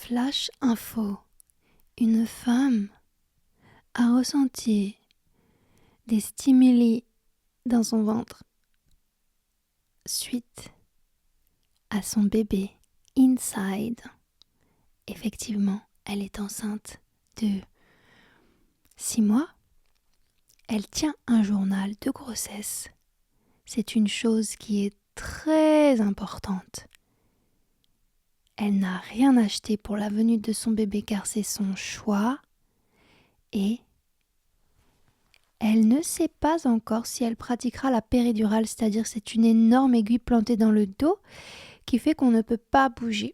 Flash info. Une femme a ressenti des stimuli dans son ventre suite à son bébé inside. Effectivement, elle est enceinte de 6 mois. Elle tient un journal de grossesse. C'est une chose qui est très importante. Elle n'a rien acheté pour la venue de son bébé car c'est son choix et elle ne sait pas encore si elle pratiquera la péridurale, c'est-à-dire c'est une énorme aiguille plantée dans le dos qui fait qu'on ne peut pas bouger.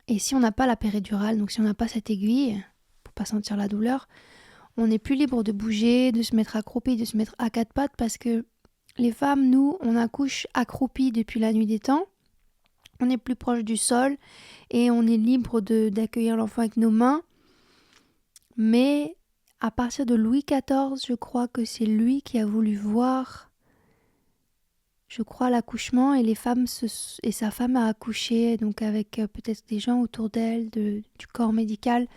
Et si on n'a pas la péridurale, donc si on n'a pas cette aiguille, pour pas sentir la douleur, on n'est plus libre de bouger, de se mettre accroupi, de se mettre à quatre pattes parce que les femmes, nous, on accouche accroupi depuis la nuit des temps. On est plus proche du sol et on est libre d'accueillir l'enfant avec nos mains. Mais à partir de Louis XIV, je crois que c'est lui qui a voulu voir, je crois, l'accouchement et et sa femme a accouché, donc avec peut-être des gens autour d'elle, du corps médical,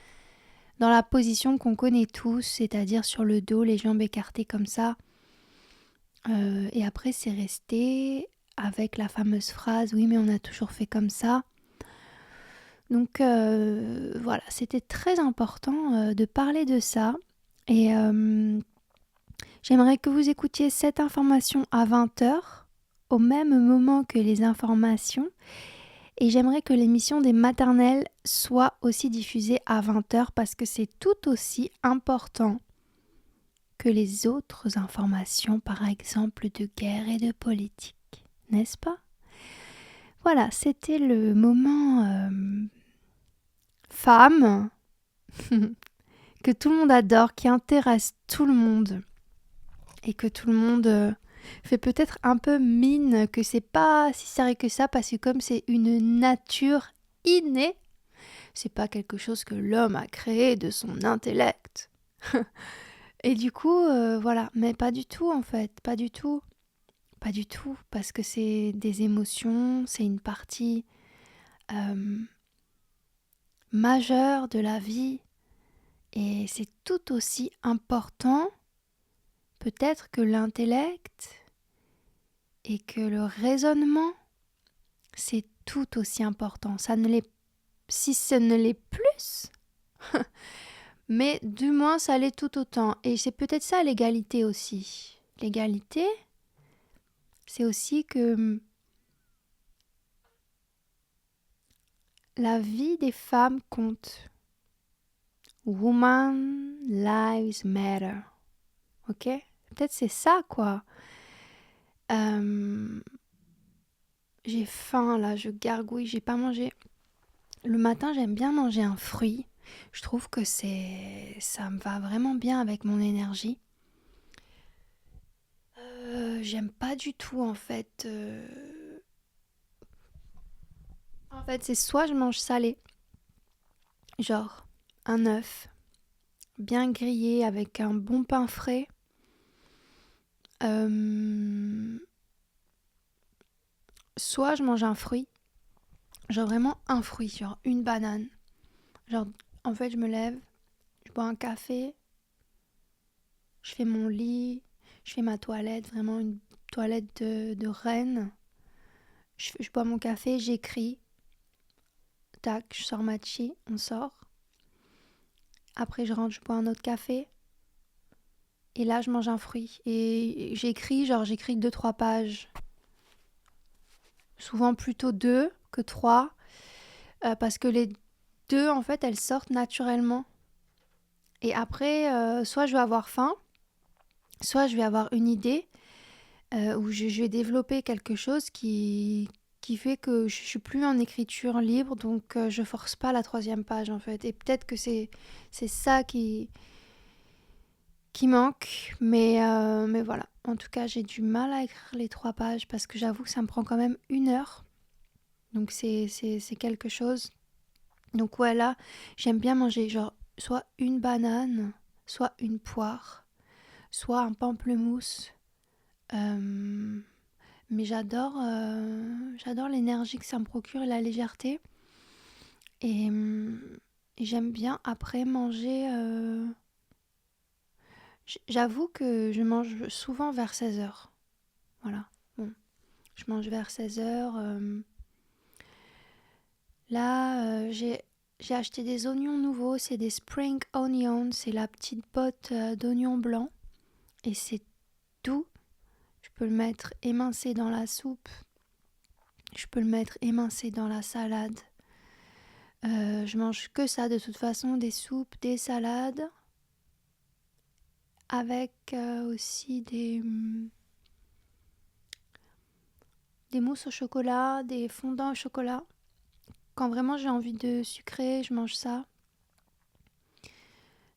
dans la position qu'on connaît tous, c'est-à-dire sur le dos, les jambes écartées comme ça. Et après, c'est resté avec la fameuse phrase « Oui, mais on a toujours fait comme ça ». Donc voilà, c'était très important de parler de ça. Et j'aimerais que vous écoutiez cette information à 20h, au même moment que les informations. Et j'aimerais que l'émission des maternelles soit aussi diffusée à 20h parce que c'est tout aussi important que les autres informations, par exemple de guerre et de politique, n'est-ce pas ? Voilà, c'était le moment femme que tout le monde adore, qui intéresse tout le monde et que tout le monde fait peut-être un peu mine que c'est pas si sérieux que ça parce que comme c'est une nature innée, c'est pas quelque chose que l'homme a créé de son intellect. Et du coup, voilà, mais pas du tout en fait, pas du tout, parce que c'est des émotions, c'est une partie majeure de la vie et c'est tout aussi important peut-être que l'intellect et que le raisonnement, c'est tout aussi important. Ça ne l'est, si ce ne l'est plus, mais du moins ça l'est tout autant. Et c'est peut-être ça l'égalité aussi. L'égalité, c'est aussi que la vie des femmes compte. Woman lives matter. Ok ? Peut-être c'est ça quoi. J'ai faim là, je gargouille, j'ai pas mangé. Le matin, j'aime bien manger un fruit. Je trouve que ça me va vraiment bien avec mon énergie. J'aime pas du tout en fait. En fait, c'est soit je mange salé, genre un œuf bien grillé avec un bon pain frais. Soit je mange un fruit, genre vraiment un fruit, genre une banane. Genre, en fait, je me lève, je bois un café, je fais mon lit, je fais ma toilette, vraiment une toilette de reine. Je bois mon café, j'écris. Tac, je sors ma chi, on sort. Après, je rentre, je bois un autre café. Et là, je mange un fruit. Et j'écris 2-3 pages. Souvent plutôt 2 que 3. Parce que les 2, en fait, elles sortent naturellement. Et après, soit je vais avoir faim, soit je vais avoir une idée où je vais développer quelque chose qui fait que je suis plus en écriture libre, donc je force pas la 3e page en fait. Et peut-être que c'est ça qui manque, mais voilà. En tout cas, j'ai du mal à écrire les 3 pages parce que j'avoue que ça me prend quand même 1 heure. Donc c'est quelque chose. Donc ouais, là, j'aime bien manger genre soit une banane, soit une poire, soit un pamplemousse. Mais j'adore l'énergie que ça me procure et la légèreté. Et j'aime bien après manger... J'avoue que je mange souvent vers 16h. Voilà. Bon, je mange vers 16h. Là, j'ai acheté des oignons nouveaux. C'est des spring onions. C'est la petite botte d'oignons blancs. Et c'est doux. Je peux le mettre émincé dans la soupe. Je peux le mettre émincé dans la salade. Je mange que ça de toute façon, des soupes, des salades, avec aussi des mousses au chocolat, des fondants au chocolat. Quand vraiment j'ai envie de sucré, je mange ça.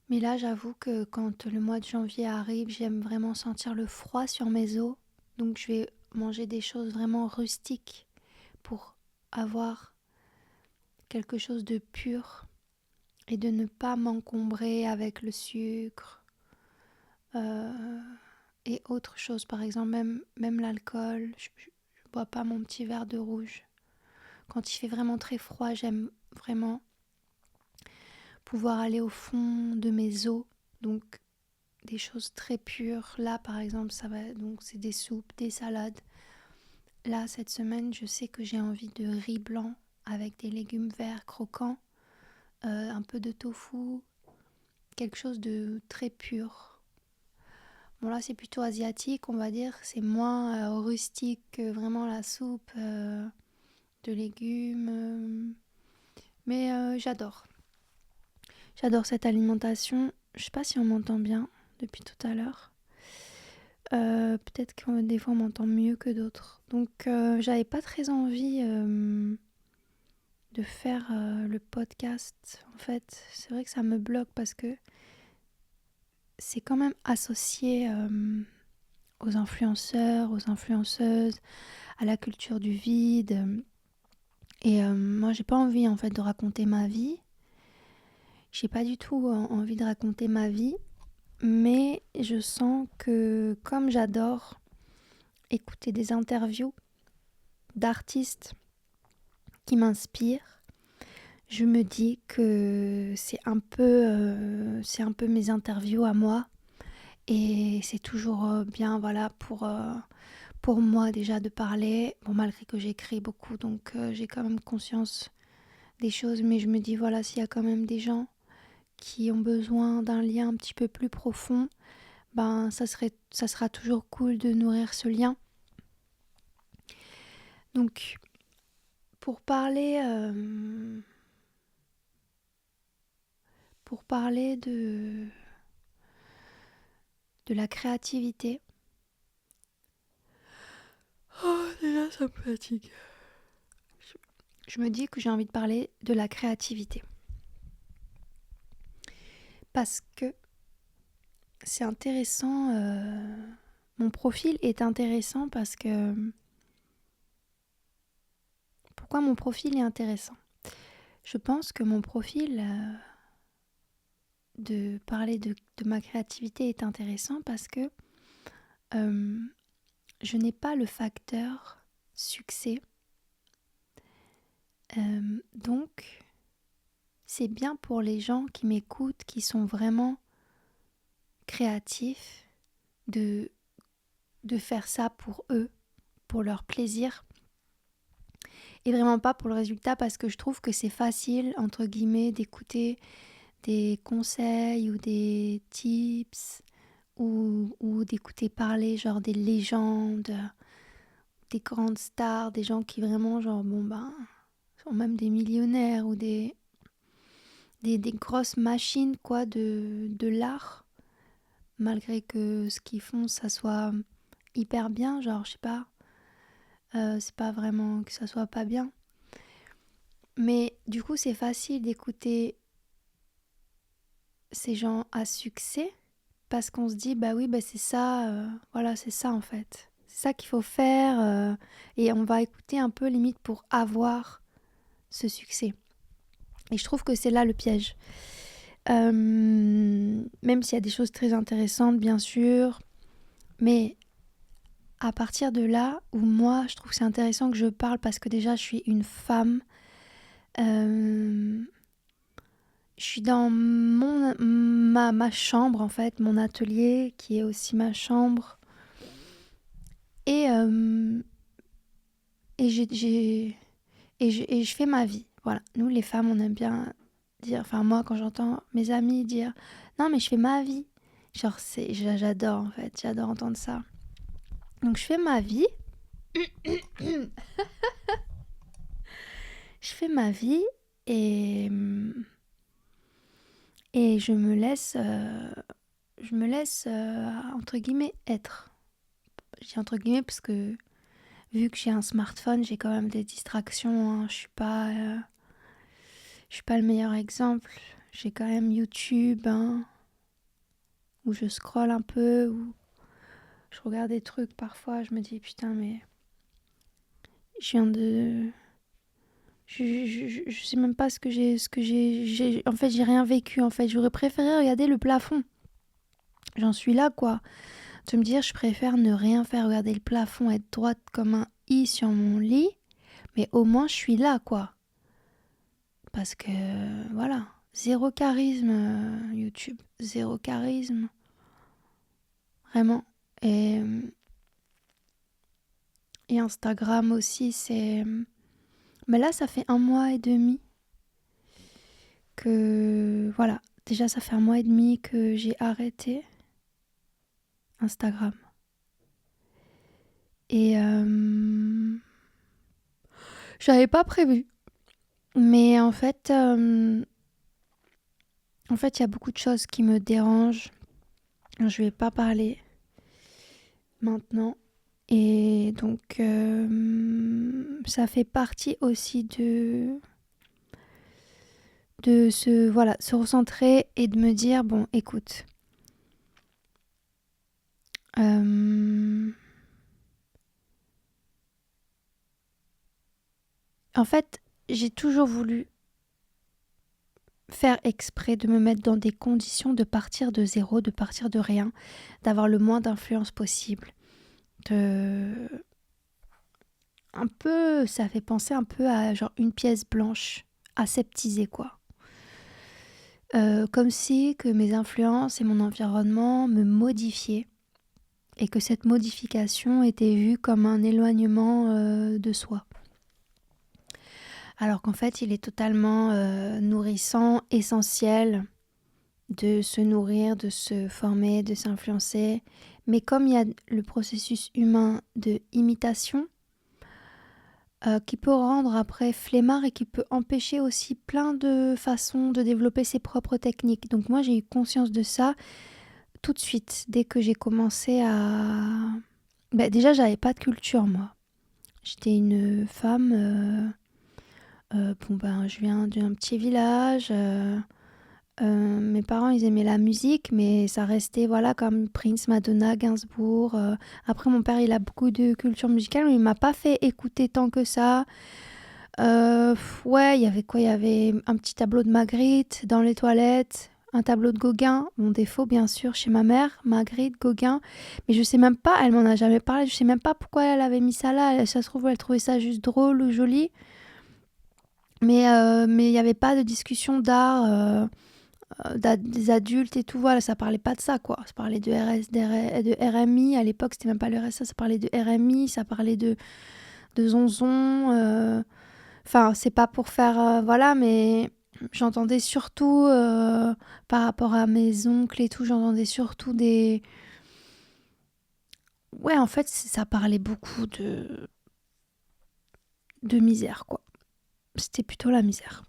Mais là, j'avoue que quand le mois de janvier arrive, j'aime vraiment sentir le froid sur mes os. Donc je vais manger des choses vraiment rustiques pour avoir quelque chose de pur et de ne pas m'encombrer avec le sucre et autre chose. Par exemple, même l'alcool, je bois pas mon petit verre de rouge. Quand il fait vraiment très froid, j'aime vraiment pouvoir aller au fond de mes os, donc des choses très pures. Là, par exemple, ça va, donc c'est des soupes, des salades. Là, cette semaine, je sais que j'ai envie de riz blanc avec des légumes verts croquants, un peu de tofu, quelque chose de très pur. Bon, là, c'est plutôt asiatique, on va dire. C'est moins rustique que vraiment la soupe de légumes. Mais j'adore. J'adore cette alimentation. Je sais pas si on m'entend bien depuis tout à l'heure. Peut-être que des fois on m'entend mieux que d'autres. Donc j'avais pas très envie de faire le podcast. En fait, c'est vrai que ça me bloque parce que c'est quand même associé aux influenceurs, aux influenceuses, à la culture du vide. Et moi j'ai pas envie en fait de raconter ma vie. J'ai pas du tout envie de raconter ma vie. Mais je sens que comme j'adore écouter des interviews d'artistes qui m'inspirent, je me dis que c'est un peu mes interviews à moi. Et c'est toujours bien voilà, pour moi déjà de parler. Bon, malgré que j'écris beaucoup, donc j'ai quand même conscience des choses. Mais je me dis, voilà, s'il y a quand même des gens qui ont besoin d'un lien un petit peu plus profond, ben ça sera toujours cool de nourrir ce lien. Donc pour parler de la créativité. Oh, déjà ça me fatigue. Je me dis que j'ai envie de parler de la créativité. Parce que c'est intéressant, mon profil est intéressant parce que... Pourquoi mon profil est intéressant ? Je pense que mon profil, de parler de ma créativité est intéressant parce que je n'ai pas le facteur succès. Donc, c'est bien pour les gens qui m'écoutent, qui sont vraiment créatifs, de faire ça pour eux, pour leur plaisir, et vraiment pas pour le résultat, parce que je trouve que c'est facile, entre guillemets, d'écouter des conseils ou des tips, ou d'écouter parler genre des légendes, des grandes stars, des gens qui vraiment genre sont même des millionnaires ou des grosses machines quoi de l'art, malgré que ce qu'ils font ça soit hyper bien, genre je sais pas, c'est pas vraiment que ça soit pas bien, mais du coup c'est facile d'écouter ces gens à succès parce qu'on se dit bah oui bah c'est ça, voilà c'est ça en fait, c'est ça qu'il faut faire, et on va écouter un peu limite pour avoir ce succès. Et je trouve que c'est là le piège. Même s'il y a des choses très intéressantes, bien sûr. Mais à partir de là, où moi, je trouve que c'est intéressant que je parle parce que déjà, je suis une femme. je suis dans ma chambre, en fait, mon atelier, qui est aussi ma chambre. Et, et, et je fais ma vie. Voilà. Nous, les femmes, on aime bien dire... Enfin, moi, quand j'entends mes amis dire « Non, mais je fais ma vie », genre, j'adore, en fait. J'adore entendre ça. Donc, je fais ma vie. Je fais ma vie et je me laisse, entre guillemets, être. Je dis entre guillemets parce que vu que j'ai un smartphone, j'ai quand même des distractions. Hein. Je suis pas le meilleur exemple. J'ai quand même YouTube, hein, où je scrolle un peu, où je regarde des trucs parfois. Je me dis putain, mais je viens de... Je sais même pas ce que j'ai... En fait, j'ai rien vécu. En fait, j'aurais préféré regarder le plafond. J'en suis là, quoi. De me dire, je préfère ne rien faire, regarder le plafond, être droite comme un i sur mon lit, mais au moins je suis là, quoi. Parce que, voilà, zéro charisme, YouTube, zéro charisme, vraiment. Et Instagram aussi, c'est... Mais là, ça fait 1 mois et demi que, voilà, déjà ça fait 1 mois et demi que j'ai arrêté Instagram. Et j'avais pas prévu. Mais en fait, il y a beaucoup de choses qui me dérangent. Je vais pas parler maintenant. Et donc, ça fait partie aussi de se recentrer et de me dire, bon, écoute, en fait, j'ai toujours voulu faire exprès de me mettre dans des conditions de partir de zéro, de partir de rien, d'avoir le moins d'influence possible. Un peu, ça fait penser un peu à genre une pièce blanche, aseptisée quoi. Comme si que mes influences et mon environnement me modifiaient et que cette modification était vue comme un éloignement de soi. Alors qu'en fait, il est totalement nourrissant, essentiel de se nourrir, de se former, de s'influencer. Mais comme il y a le processus humain de imitation, qui peut rendre après flemmard et qui peut empêcher aussi plein de façons de développer ses propres techniques. Donc moi, j'ai eu conscience de ça tout de suite, dès que j'ai commencé à... déjà, j'avais pas de culture, moi. J'étais une femme... je viens d'un petit village... mes parents, ils aimaient la musique, mais ça restait, voilà, comme Prince, Madonna, Gainsbourg. Après, mon père, il a beaucoup de culture musicale, mais il m'a pas fait écouter tant que ça. Ouais, il y avait quoi? Il y avait un petit tableau de Magritte dans les toilettes, un tableau de Gauguin, mon défaut, bien sûr, chez ma mère, Magritte, Gauguin. Mais je sais même pas, elle m'en a jamais parlé, je sais même pas pourquoi elle avait mis ça là. Ça se trouve, elle trouvait ça juste drôle ou joli. Mais il n'y avait pas de discussion d'art... des adultes et tout, voilà, ça parlait pas de ça, quoi. Ça parlait de RMI, à l'époque, c'était même pas le RSA, ça parlait de RMI, ça parlait de zonzon. Enfin, c'est pas pour faire, voilà, mais j'entendais surtout, par rapport à mes oncles et tout, j'entendais surtout des... Ouais, en fait, ça parlait beaucoup de misère, quoi. C'était plutôt la misère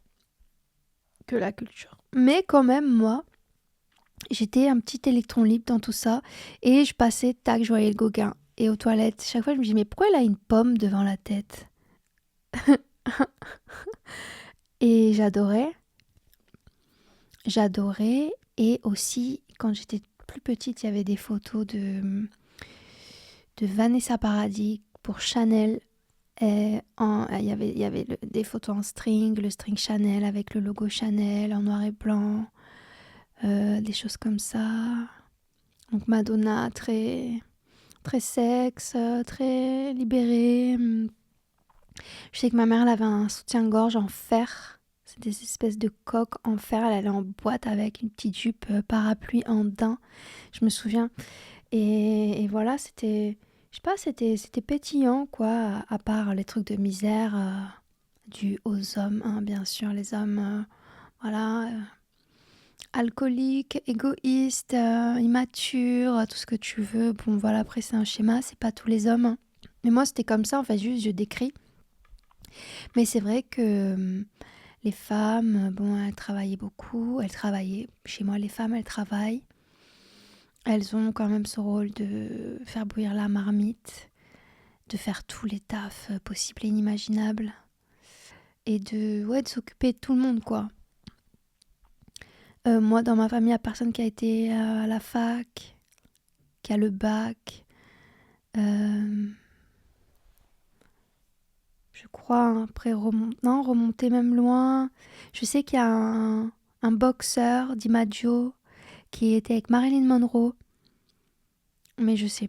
que la culture. Mais quand même, moi, j'étais un petit électron libre dans tout ça et je passais, tac, je voyais le Gauguin. Et aux toilettes, chaque fois je me dis mais pourquoi elle a une pomme devant la tête? Et j'adorais. Et aussi quand j'étais plus petite, il y avait des photos de Vanessa Paradis pour Chanel. Il y avait des photos en string, le string Chanel avec le logo Chanel en noir et blanc, des choses comme ça. Donc Madonna, très, très sexe, très libérée. Je sais que ma mère, elle avait un soutien-gorge en fer. C'est des espèces de coques en fer. Elle allait en boîte avec une petite jupe parapluie en daim, je me souviens. Et voilà, c'était, je sais pas, c'était pétillant, quoi, à part les trucs de misère dus aux hommes, hein, bien sûr, les hommes, voilà, alcooliques, égoïstes, immatures, tout ce que tu veux. Bon, voilà, après, c'est un schéma, c'est pas tous les hommes, hein. Mais moi, c'était comme ça, en fait, juste, je décris. Mais c'est vrai que les femmes, bon, elles travaillaient beaucoup, elles travaillaient. Chez moi, les femmes, elles travaillent. Elles ont quand même ce rôle de faire bouillir la marmite, de faire tous les tafs possibles et inimaginables et de s'occuper de tout le monde, quoi. Moi, dans ma famille, il n'y a personne qui a été à la fac, qui a le bac. Euh, je crois, hein, après remonter même loin. Je sais qu'il y a un boxeur, DiMaggio, qui était avec Marilyn Monroe. Mais je sais,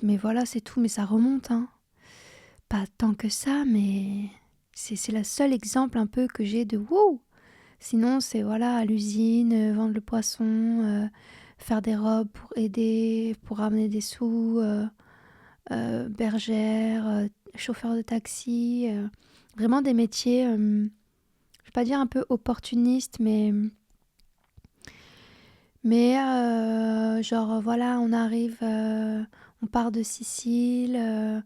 mais voilà, c'est tout, mais ça remonte, hein. Pas tant que ça, mais c'est le seul exemple un peu que j'ai de wow. Sinon, c'est voilà, à l'usine, vendre le poisson, faire des robes pour aider, pour ramener des sous, bergère, chauffeur de taxi, vraiment des métiers, je vais pas dire un peu opportunistes, mais genre voilà, on arrive, on part de Sicile,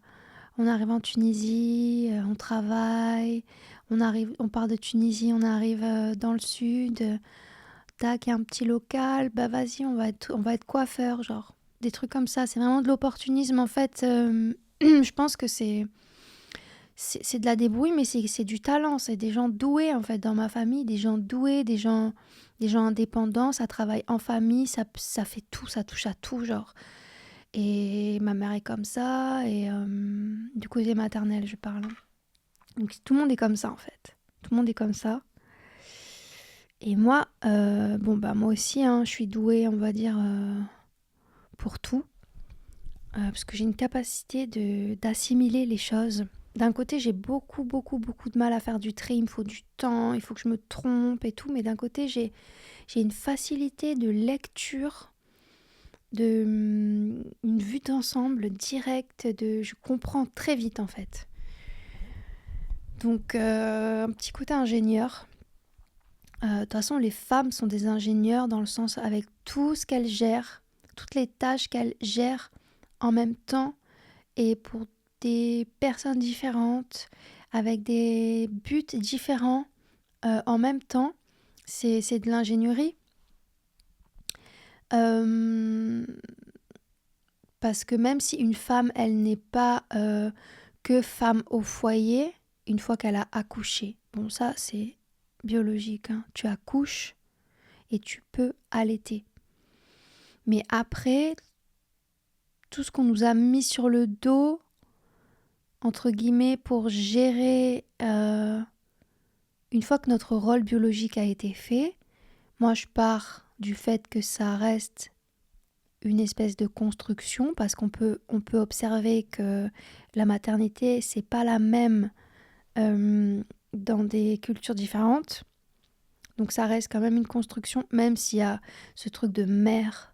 on arrive en Tunisie, on travaille, on part de Tunisie, on arrive dans le sud, tac, il y a un petit local, bah vas-y, on va être coiffeur, genre des trucs comme ça. C'est vraiment de l'opportunisme en fait. Je pense que c'est de la débrouille, mais c'est du talent. C'est des gens doués en fait dans ma famille, des gens doués, des gens indépendants. Ça travaille en famille, ça fait tout, ça touche à tout, genre. Et ma mère est comme ça, et du côté maternel, je parle. Donc tout le monde est comme ça en fait. Tout le monde est comme ça. Et moi, bon bah moi aussi, hein, je suis douée, on va dire, pour tout. Parce que j'ai une capacité d'assimiler les choses. D'un côté, j'ai beaucoup, beaucoup, beaucoup de mal à faire du tri. Il me faut du temps, il faut que je me trompe et tout. Mais d'un côté, j'ai une facilité de lecture, une vue d'ensemble directe. Je comprends très vite en fait. Donc, un petit côté ingénieur. De toute façon, les femmes sont des ingénieurs dans le sens avec tout ce qu'elles gèrent, toutes les tâches qu'elles gèrent en même temps et pour des personnes différentes, avec des buts différents en même temps. C'est de l'ingénierie. Parce que même si une femme, elle n'est pas que femme au foyer, une fois qu'elle a accouché, bon ça c'est biologique, hein. Tu accouches et tu peux allaiter. Mais après, tout ce qu'on nous a mis sur le dos, entre guillemets, pour gérer, une fois que notre rôle biologique a été fait, moi je pars du fait que ça reste une espèce de construction, parce on peut observer que la maternité, c'est pas la même dans des cultures différentes. Donc ça reste quand même une construction, même s'il y a ce truc de mère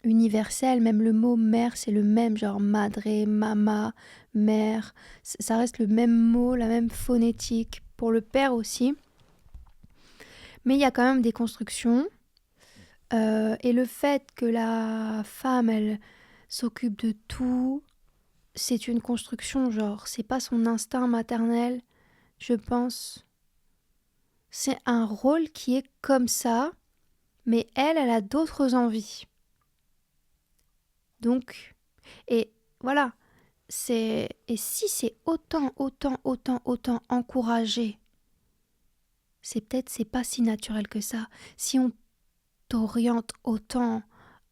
universel, même le mot mère, c'est le même, genre madre, mama, mère, ça reste le même mot, la même phonétique, pour le père aussi. Mais il y a quand même des constructions, et le fait que la femme, elle s'occupe de tout, c'est une construction, genre, c'est pas son instinct maternel, je pense. C'est un rôle qui est comme ça, mais elle a d'autres envies. Donc, et voilà, et si c'est autant encouragé, c'est pas si naturel que ça. Si on t'oriente autant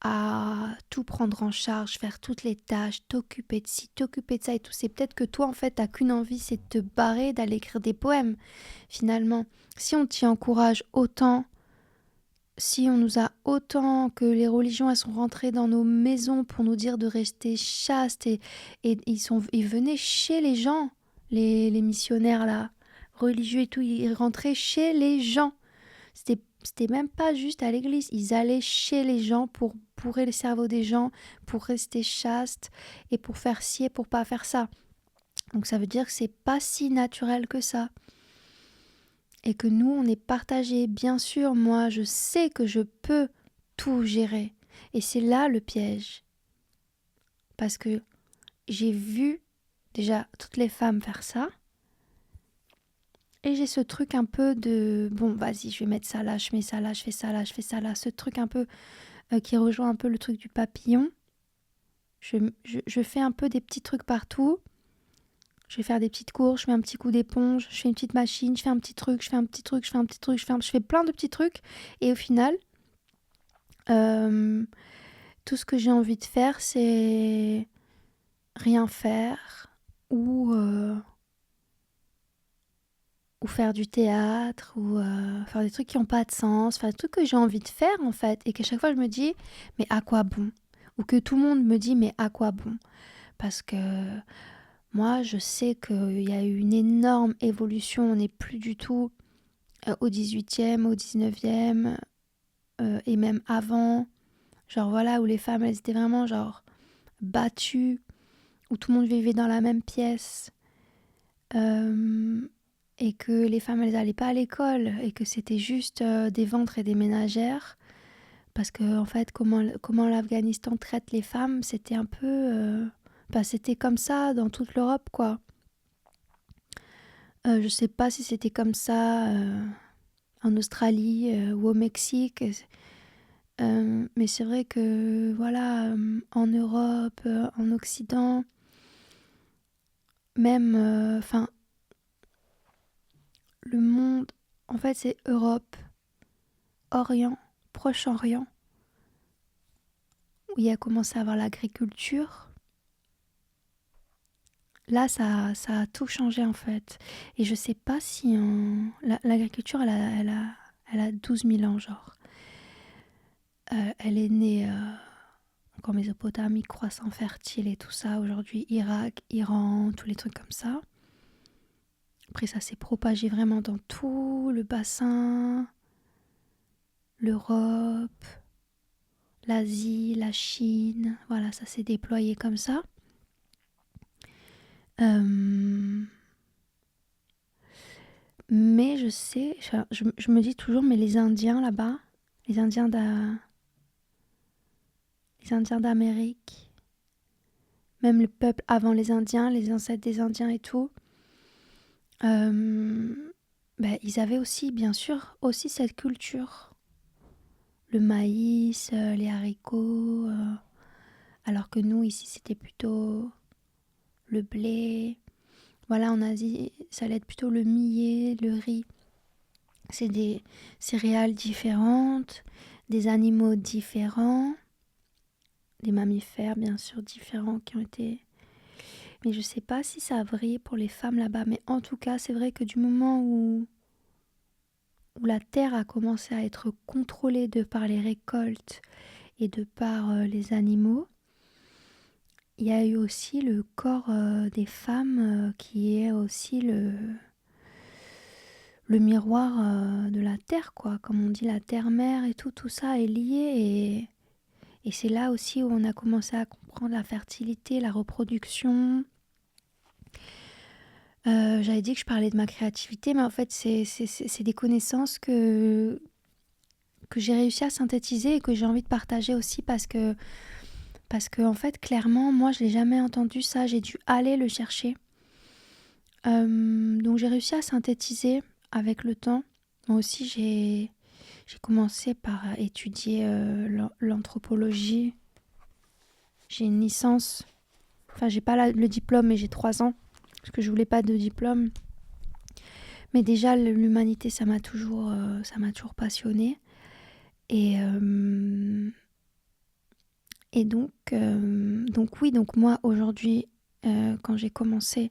à tout prendre en charge, faire toutes les tâches, t'occuper de ci, t'occuper de ça et tout, c'est peut-être que toi en fait t'as qu'une envie, c'est de te barrer, d'aller écrire des poèmes finalement. Si on t'y encourage autant, si on nous a autant, que les religions elles sont rentrées dans nos maisons pour nous dire de rester chastes, et ils venaient chez les gens, les missionnaires là, religieux et tout, ils rentraient chez les gens. C'était même pas juste à l'église, ils allaient chez les gens pour bourrer le cerveau des gens, pour rester chaste et pour faire ci et pour pas faire ça. Donc ça veut dire que c'est pas si naturel que ça. Et que nous, on est partagés. Bien sûr, moi, je sais que je peux tout gérer. Et c'est là le piège. Parce que j'ai vu déjà toutes les femmes faire ça. Et j'ai ce truc un peu de bon, vas-y, je vais mettre ça là, je mets ça là, je fais ça là, je fais ça là. Ce truc un peu qui rejoint un peu le truc du papillon. Je fais un peu des petits trucs partout. Je vais faire des petites courses, je fais un petit coup d'éponge, je fais une petite machine, je fais un petit truc, je fais un petit truc, je fais un petit truc, je fais plein de petits trucs. Et au final, tout ce que j'ai envie de faire, c'est rien faire ou faire du théâtre ou faire des trucs qui n'ont pas de sens, faire des trucs que j'ai envie de faire en fait et qu'à chaque fois je me dis mais à quoi bon? Ou que tout le monde me dit mais à quoi bon? Parce que moi je sais qu'il y a eu une énorme évolution, on n'est plus du tout au 18e, au 19e et même avant, genre voilà où les femmes elles étaient vraiment genre battues, où tout le monde vivait dans la même pièce. Et que les femmes elles n'allaient pas à l'école et que c'était juste des ventres et des ménagères parce que en fait comment l'Afghanistan traite les femmes c'était un peu c'était comme ça dans toute l'Europe quoi. Je sais pas si c'était comme ça en Australie ou au Mexique mais c'est vrai que voilà en Europe en Occident même le monde en fait c'est Europe, Orient, Proche-Orient, où il a commencé à avoir l'agriculture. Là, ça a tout changé en fait. Et je sais pas si l'agriculture, elle a 12 000 ans, genre. Elle est née en Mésopotamie, croissant fertile et tout ça. Aujourd'hui, Irak, Iran, tous les trucs comme ça. Après, ça s'est propagé vraiment dans tout le bassin, l'Europe, l'Asie, la Chine. Voilà, ça s'est déployé comme ça. Mais je sais, je me dis toujours, mais les Indiens là-bas, les Indiens d'Amérique, même le peuple avant les Indiens, les ancêtres des Indiens et tout, ils avaient aussi, bien sûr, aussi cette culture. Le maïs, les haricots, alors que nous, ici, c'était plutôt le blé. Voilà, en Asie, ça allait être plutôt le millet, le riz. C'est des céréales différentes, des animaux différents, des mammifères bien sûr différents qui ont été... Mais je sais pas si ça a vrillé pour les femmes là-bas, mais en tout cas c'est vrai que du moment où la terre a commencé à être contrôlée de par les récoltes et de par les animaux, il y a eu aussi le corps des femmes qui est aussi le miroir de la terre, quoi. Comme on dit, la terre-mère et tout ça est lié. Et c'est là aussi où on a commencé à comprendre la fertilité, la reproduction. J'avais dit que je parlais de ma créativité, mais en fait, c'est des connaissances que j'ai réussi à synthétiser et que j'ai envie de partager aussi parce que en fait, clairement, moi, je l'ai jamais entendu ça. J'ai dû aller le chercher. Donc, j'ai réussi à synthétiser avec le temps. Moi aussi, j'ai commencé par étudier l'anthropologie. J'ai une licence. Enfin, j'ai pas le diplôme, mais j'ai 3 ans. Parce que je voulais pas de diplôme. Mais déjà, l'humanité, ça m'a toujours passionnée. Et donc oui, donc moi, aujourd'hui, quand j'ai commencé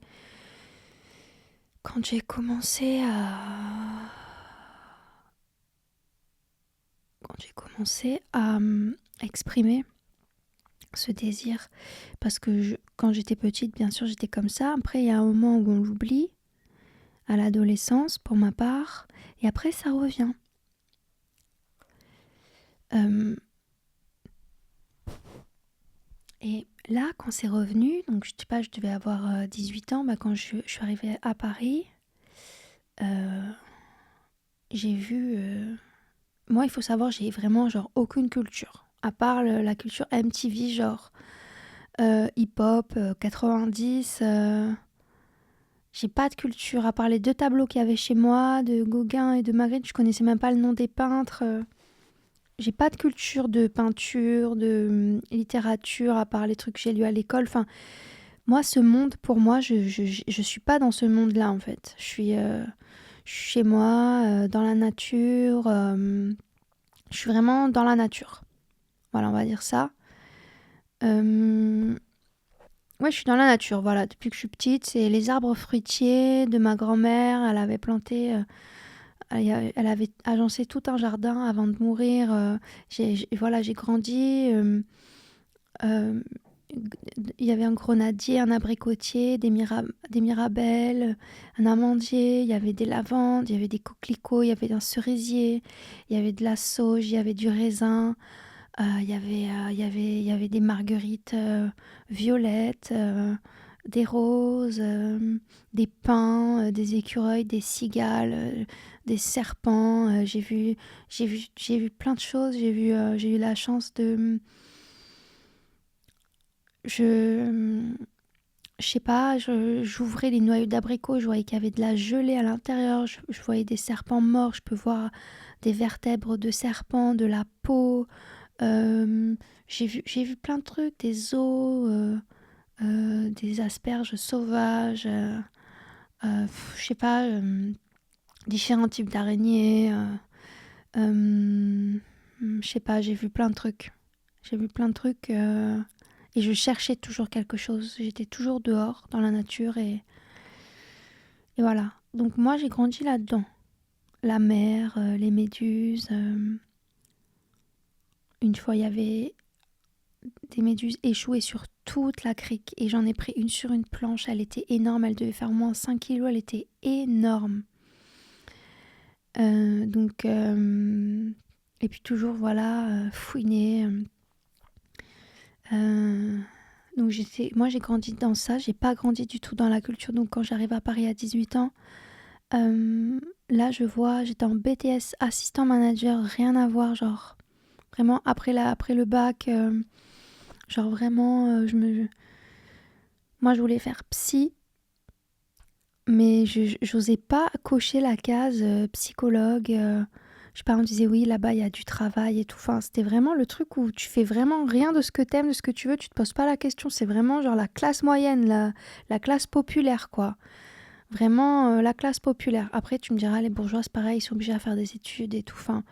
à exprimer ce désir, parce que quand j'étais petite, bien sûr, j'étais comme ça. Après, il y a un moment où on l'oublie. à l'adolescence pour ma part, et après ça revient. Et là, quand c'est revenu, donc je sais pas, je devais avoir 18 ans, quand je suis arrivée à Paris, euh, j'ai vu... Moi, il faut savoir, j'ai vraiment genre aucune culture, à part la culture MTV, genre hip-hop, 90. J'ai pas de culture, à part les 2 tableaux qu'il y avait chez moi, de Gauguin et de Magritte, je connaissais même pas le nom des peintres. J'ai pas de culture de peinture, de littérature, à part les trucs que j'ai lus à l'école. Enfin, moi, ce monde, pour moi, je suis pas dans ce monde-là, en fait. Je suis chez moi, dans la nature. Je suis vraiment dans la nature. Voilà, on va dire ça. Euh, Ouais, je suis dans la nature, voilà. Depuis que je suis petite, c'est les arbres fruitiers de ma grand-mère. Elle avait planté, elle avait agencé tout un jardin avant de mourir. Voilà, j'ai grandi. Euh, il y avait un grenadier, un abricotier, des mirabelles, un amandier, il y avait des lavandes, il y avait des coquelicots, il y avait un cerisier, il y avait de la sauge, il y avait du raisin, il y avait des marguerites violettes, des roses, des pins, des écureuils, des cigales, des serpents. J'ai vu plein de choses. J'ai eu la chance de... Je, je sais pas, j'ouvrais les noyaux d'abricot, je voyais qu'il y avait de la gelée à l'intérieur, je voyais des serpents morts, je peux voir des vertèbres de serpents, de la peau. Euh, j'ai vu plein de trucs, des os, des asperges sauvages, je sais pas, différents types d'araignées. Je sais pas, j'ai vu plein de trucs. J'ai vu plein de trucs et je cherchais toujours quelque chose. J'étais toujours dehors, dans la nature et voilà. Donc moi, j'ai grandi là-dedans. La mer, les méduses. Une fois, il y avait des méduses échouées sur toute la crique et j'en ai pris une sur une planche. Elle était énorme, elle devait faire au moins 5 kilos, elle était énorme. Donc, et puis toujours, voilà, fouiner. Donc moi j'ai grandi dans ça, j'ai pas grandi du tout dans la culture. Donc quand j'arrive à Paris à 18 ans, là je vois, j'étais en BTS assistant manager, rien à voir, genre vraiment après le bac, genre vraiment, moi je voulais faire psy, mais j'osais pas cocher la case psychologue. Je sais pas, on me disait oui, là-bas il y a du travail et tout. Enfin, c'était vraiment le truc où tu fais vraiment rien de ce que t'aimes, de ce que tu veux, tu te poses pas la question. C'est vraiment genre la classe moyenne, la classe populaire, quoi. Vraiment la classe populaire. Après, tu me diras, les bourgeois, c'est pareil, ils sont obligés à faire des études et tout. Enfin,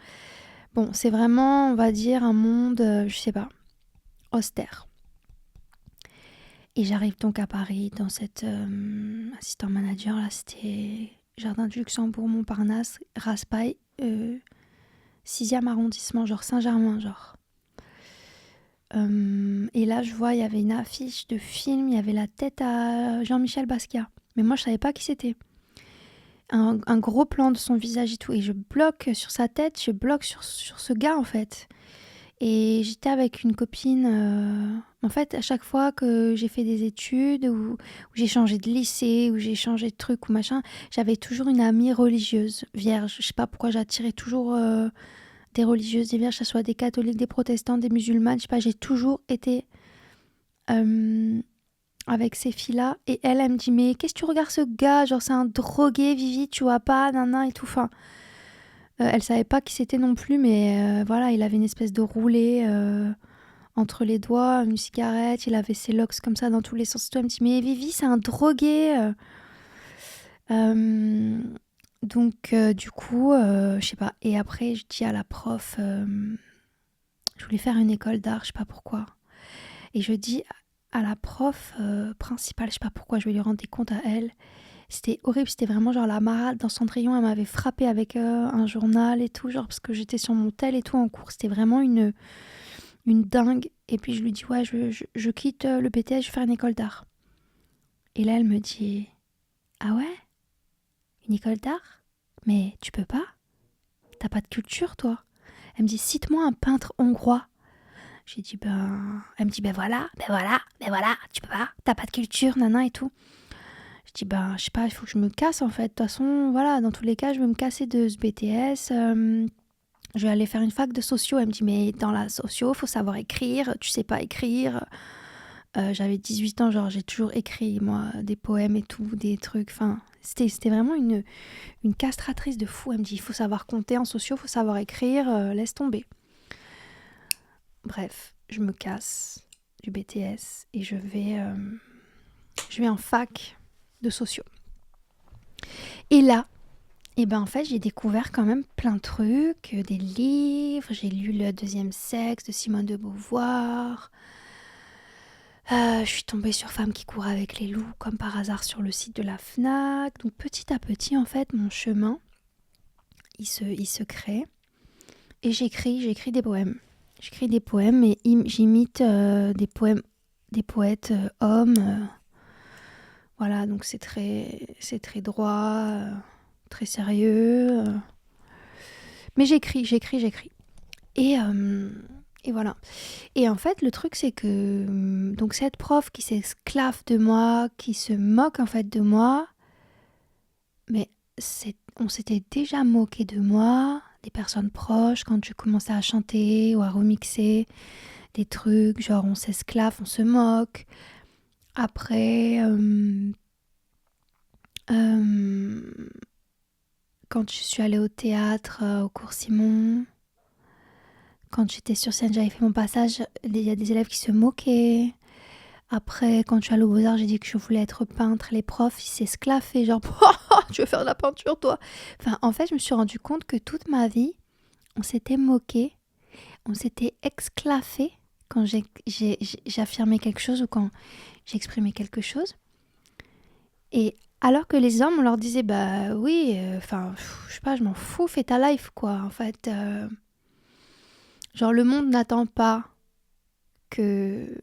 bon, c'est vraiment, on va dire, un monde, je sais pas, austère. Et j'arrive donc à Paris dans cette assistant manager, là, c'était Jardin du Luxembourg, Montparnasse, Raspail, 6e arrondissement, genre Saint-Germain, genre. Et là, je vois, il y avait une affiche de film, il y avait la tête à Jean-Michel Basquiat. Mais moi, je savais pas qui c'était. Un gros plan de son visage et tout. Et je bloque sur sa tête, je bloque sur ce gars, en fait. Et j'étais avec une copine. En fait, à chaque fois que j'ai fait des études, où j'ai changé de lycée, où j'ai changé de truc ou machin, j'avais toujours une amie religieuse, vierge. Je sais pas pourquoi j'attirais toujours des religieuses, des vierges, que ce soit des catholiques, des protestants, des musulmanes. Je sais pas, j'ai toujours été avec ces filles-là. Et elle me dit, mais qu'est-ce que tu regardes ce gars? Genre, c'est un drogué, Vivi, tu vois pas, nan et tout. Enfin, elle savait pas qui c'était non plus, mais voilà, il avait une espèce de roulé entre les doigts, une cigarette, il avait ses locks comme ça dans tous les sens. Toi, elle me dit, mais Vivi, c'est un drogué. Donc, du coup, je sais pas. Et après, je dis à la prof, je voulais faire une école d'art, je sais pas pourquoi. Et je dis à la prof principale, je sais pas pourquoi, je vais lui rendre des comptes à elle. C'était horrible, c'était vraiment genre la marade dans Cendrillon, elle m'avait frappé avec un journal et tout, genre parce que j'étais sur mon tel et tout en cours. C'était vraiment une dingue. Et puis je lui dis, ouais, je quitte le BTS, je vais faire une école d'art. Et là, elle me dit, ah ouais? Une école d'art? Mais tu peux pas? T'as pas de culture, toi? Elle me dit, cite-moi un peintre hongrois. J'ai dit, Elle me dit, voilà, tu peux pas, t'as pas de culture, nana et tout. Je dis, je sais pas, il faut que je me casse en fait. De toute façon, voilà, dans tous les cas, je vais me casser de ce BTS. Je vais aller faire une fac de socio. Elle me dit, mais dans la socio, faut savoir écrire, tu sais pas écrire. J'avais 18 ans, genre j'ai toujours écrit, moi, des poèmes et tout, des trucs. Enfin, c'était vraiment une castratrice de fou. Elle me dit, il faut savoir compter en socio, il faut savoir écrire, laisse tomber. Bref, je me casse du BTS et je vais en fac de socio. Et là, en fait, j'ai découvert quand même plein de trucs, des livres. J'ai lu Le deuxième sexe de Simone de Beauvoir. Je suis tombée sur Femmes qui courent avec les loups, comme par hasard, sur le site de la FNAC. Donc petit à petit, en fait, mon chemin, il se crée. Et j'écris des poèmes. J'écris des poèmes et j'imite des poètes hommes. Voilà, donc c'est très droit, très sérieux. Mais j'écris. Et voilà. Et en fait, le truc, c'est que donc cette prof qui s'esclave de moi, qui se moque en fait de moi, mais on s'était déjà moqué de moi, des personnes proches, quand je commençais à chanter ou à remixer des trucs, genre on s'esclave, on se moque. Après, quand je suis allée au théâtre, au cours Simon, quand j'étais sur scène, j'avais fait mon passage, il y a des élèves qui se moquaient. Après, quand je suis allée aux Beaux-Arts, j'ai dit que je voulais être peintre. Les profs, ils s'esclaffaient, genre, tu veux faire de la peinture, toi? Enfin, en fait, je me suis rendu compte que toute ma vie, on s'était moqué, on s'était exclaffé quand j'affirmais quelque chose ou quand j'exprimais quelque chose. Et alors que les hommes, on leur disait, bah oui, je sais pas, je m'en fous, fais ta life, quoi. En fait, genre, le monde n'attend pas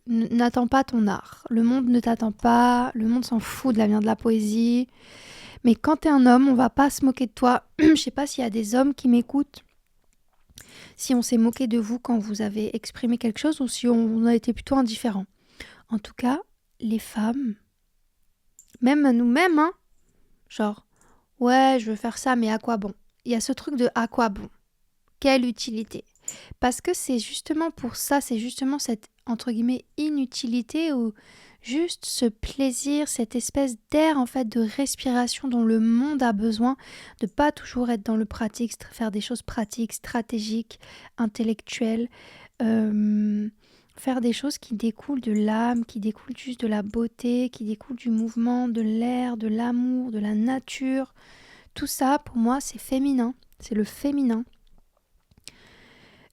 n'attend pas ton art. Le monde ne t'attend pas, le monde s'en fout de l'avenir de la poésie. Mais quand t'es un homme, on va pas se moquer de toi. Je sais pas s'il y a des hommes qui m'écoutent, si on s'est moqué de vous quand vous avez exprimé quelque chose ou si on a été plutôt indifférent. En tout cas, les femmes, même nous-mêmes, hein, genre, ouais, je veux faire ça, mais à quoi bon? Il y a ce truc de à quoi bon? Quelle utilité? Parce que c'est justement pour ça, c'est justement cette, entre guillemets, inutilité ou juste ce plaisir, cette espèce d'air en fait de respiration dont le monde a besoin, de pas toujours être dans le pratique, faire des choses pratiques, stratégiques, intellectuelles, faire des choses qui découlent de l'âme, qui découlent juste de la beauté, qui découlent du mouvement, de l'air, de l'amour, de la nature. Tout ça, pour moi, c'est féminin, c'est le féminin.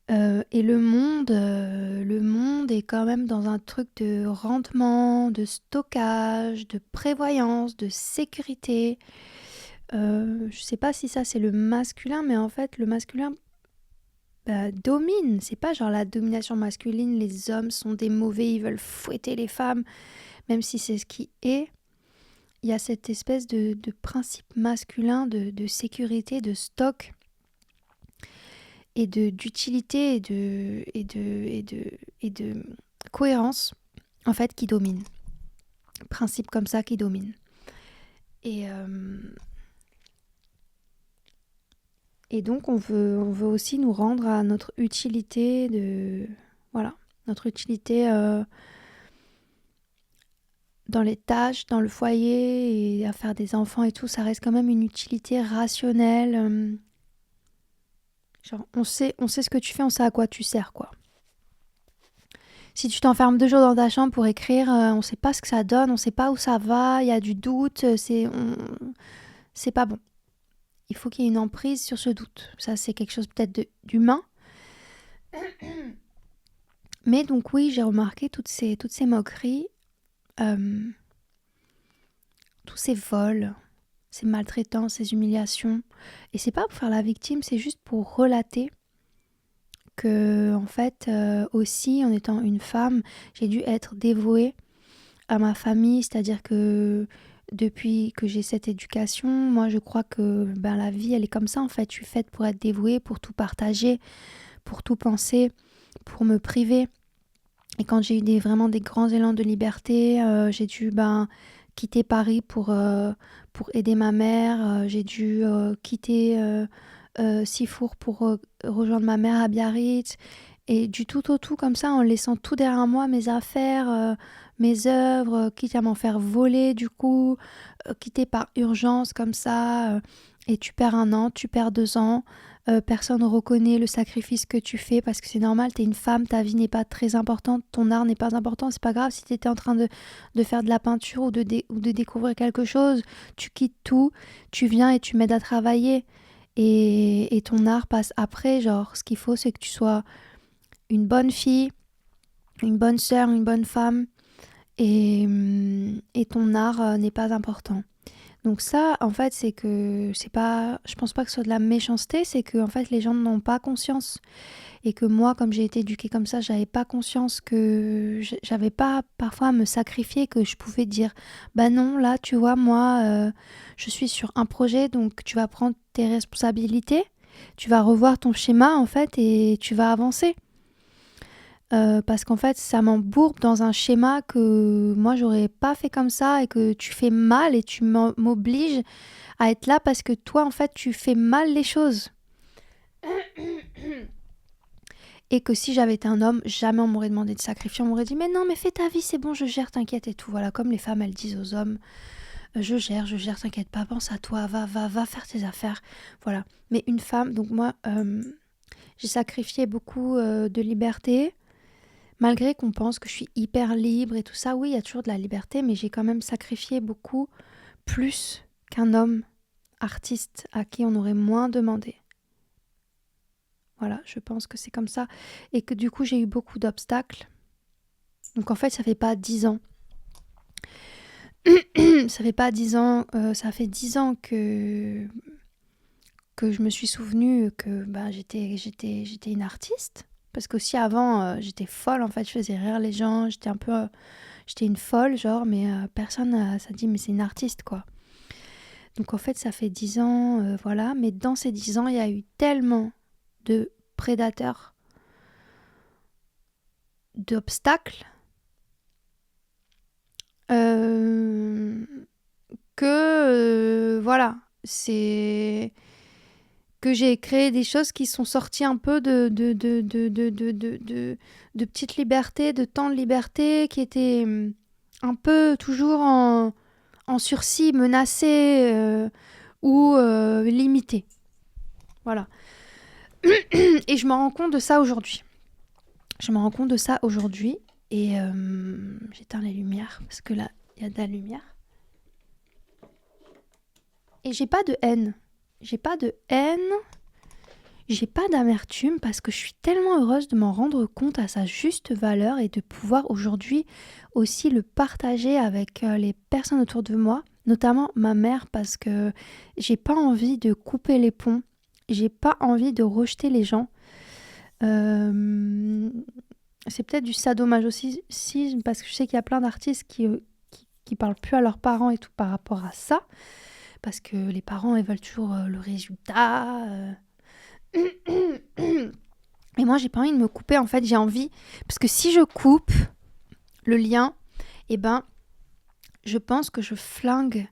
Et le monde est quand même dans un truc de rendement, de stockage, de prévoyance, de sécurité. Je sais pas si ça c'est le masculin, mais en fait le masculin domine. C'est pas genre la domination masculine, les hommes sont des mauvais, ils veulent fouetter les femmes, même si c'est ce qui est. Il y a cette espèce de principe masculin de sécurité, de stock et d'utilité et de cohérence en fait qui domine. Principe comme ça qui domine. Et donc on veut aussi nous rendre à notre utilité notre utilité dans les tâches, dans le foyer et à faire des enfants et tout, ça reste quand même une utilité rationnelle. Genre on sait ce que tu fais, on sait à quoi tu sers, quoi. Si tu t'enfermes 2 jours dans ta chambre pour écrire, on sait pas ce que ça donne, on sait pas où ça va, il y a du doute, c'est pas bon. Il faut qu'il y ait une emprise sur ce doute. Ça, c'est quelque chose peut-être d'humain. Mais donc oui, j'ai remarqué toutes ces moqueries, tous ces vols, ces maltraitances, ces humiliations. Et c'est pas pour faire la victime, c'est juste pour relater que, en fait, aussi, en étant une femme, j'ai dû être dévouée à ma famille, c'est-à-dire que depuis que j'ai cette éducation, moi je crois que la vie elle est comme ça en fait. Je suis faite pour être dévouée, pour tout partager, pour tout penser, pour me priver. Et quand j'ai eu vraiment des grands élans de liberté, j'ai dû quitter Paris pour aider ma mère. J'ai dû quitter Sifour pour rejoindre ma mère à Biarritz. Et du tout au tout comme ça, en laissant tout derrière moi, mes affaires, mes œuvres, quitte à m'en faire voler du coup, quitter par urgence comme ça. Et tu perds 1 an, tu perds 2 ans. Personne ne reconnaît le sacrifice que tu fais parce que c'est normal, t'es une femme, ta vie n'est pas très importante, ton art n'est pas important, c'est pas grave si t'étais en train de faire de la peinture ou de découvrir quelque chose, tu quittes tout, tu viens et tu m'aides à travailler et ton art passe après, genre ce qu'il faut c'est que tu sois une bonne fille, une bonne sœur, une bonne femme et ton art n'est pas important. Donc ça, en fait, c'est que c'est pas, je pense pas que ce soit de la méchanceté, c'est que en fait les gens n'ont pas conscience et que moi, comme j'ai été éduquée comme ça, j'avais pas conscience que j'avais pas parfois à me sacrifier, que je pouvais dire, bah non, là, tu vois, moi, je suis sur un projet, donc tu vas prendre tes responsabilités, tu vas revoir ton schéma en fait et tu vas avancer. Parce qu'en fait, ça m'embourbe dans un schéma que moi, j'aurais pas fait comme ça et que tu fais mal et tu m'obliges à être là parce que toi, en fait, tu fais mal les choses. Et que si j'avais été un homme, jamais on m'aurait demandé de sacrifier. On m'aurait dit, mais non, mais fais ta vie, c'est bon, je gère, t'inquiète et tout. Voilà, comme les femmes, elles disent aux hommes, je gère, t'inquiète pas, pense à toi, va faire tes affaires. Voilà. Mais une femme, donc moi, j'ai sacrifié beaucoup de liberté. Malgré qu'on pense que je suis hyper libre et tout ça, oui, il y a toujours de la liberté, mais j'ai quand même sacrifié beaucoup plus qu'un homme artiste à qui on aurait moins demandé. Voilà, je pense que c'est comme ça. Et que du coup, j'ai eu beaucoup d'obstacles. Donc en fait, ça fait pas 10 ans. Ça fait pas 10 ans, ça fait 10 ans que je me suis souvenue que j'étais une artiste. Parce qu'aussi avant, j'étais folle en fait, je faisais rire les gens, j'étais une folle genre, mais personne ça dit mais c'est une artiste quoi. Donc en fait ça fait 10 ans, voilà, mais dans ces 10 ans il y a eu tellement de prédateurs, d'obstacles, que voilà, c'est que j'ai créé des choses qui sont sorties un peu de petites libertés, de temps de liberté, qui étaient un peu toujours en sursis, menacées ou limitées. Voilà. Et je me rends compte de ça aujourd'hui. Et j'éteins les lumières parce que là, il y a de la lumière. Et j'ai pas de haine. J'ai pas d'amertume parce que je suis tellement heureuse de m'en rendre compte à sa juste valeur et de pouvoir aujourd'hui aussi le partager avec les personnes autour de moi, notamment ma mère, parce que j'ai pas envie de couper les ponts, j'ai pas envie de rejeter les gens. C'est peut-être du sadomasochisme parce que je sais qu'il y a plein d'artistes qui parlent plus à leurs parents et tout par rapport à ça, parce que les parents ils veulent toujours le résultat. Et moi, j'ai pas envie de me couper, en fait, j'ai envie... Parce que si je coupe le lien, eh ben, je pense que je flingue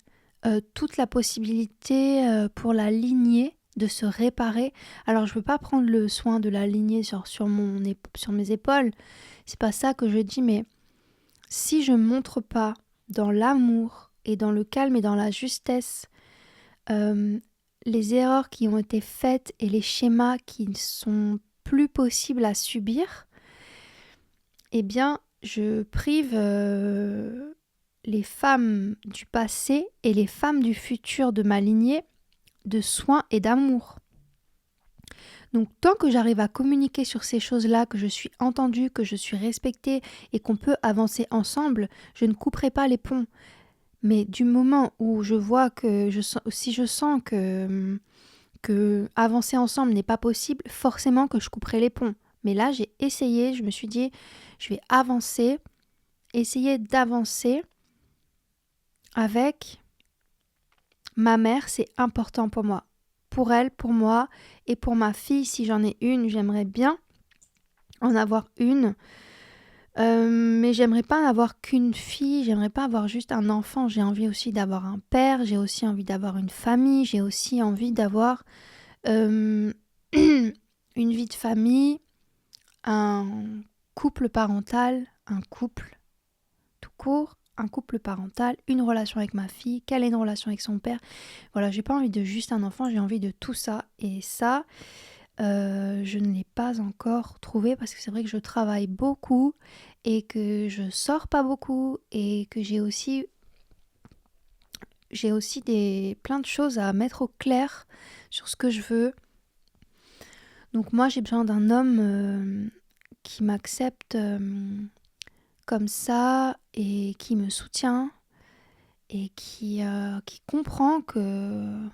toute la possibilité pour la lignée de se réparer. Alors, je veux pas prendre le soin de la lignée sur mes épaules. C'est pas ça que je dis, mais si je montre pas dans l'amour et dans le calme et dans la justesse les erreurs qui ont été faites et les schémas qui ne sont plus possibles à subir, eh bien, je prive les femmes du passé et les femmes du futur de ma lignée de soins et d'amour. Donc, tant que j'arrive à communiquer sur ces choses-là, que je suis entendue, que je suis respectée et qu'on peut avancer ensemble, je ne couperai pas les ponts. Mais du moment où je vois si je sens que avancer ensemble n'est pas possible, forcément que je couperai les ponts. Mais là, j'ai essayé, je me suis dit, je vais essayer d'avancer avec Ma mère, c'est important pour moi. Pour elle, pour moi et pour ma fille, si j'en ai une, j'aimerais bien en avoir une. Mais j'aimerais pas avoir qu'une fille, j'aimerais pas avoir juste un enfant. J'ai envie aussi d'avoir un père, j'ai aussi envie d'avoir une famille, j'ai aussi envie d'avoir euh, une vie de famille, un couple parental, un couple tout court, un couple parental, une relation avec ma fille, qu'elle ait une relation avec son père. Voilà, j'ai pas envie de juste un enfant, j'ai envie de tout ça. Et ça, je ne l'ai pas encore trouvé parce que c'est vrai que je travaille beaucoup et que je sors pas beaucoup et que j'ai aussi plein de choses à mettre au clair sur ce que je veux. Donc moi, j'ai besoin d'un homme qui m'accepte comme ça et qui me soutient et qui comprend que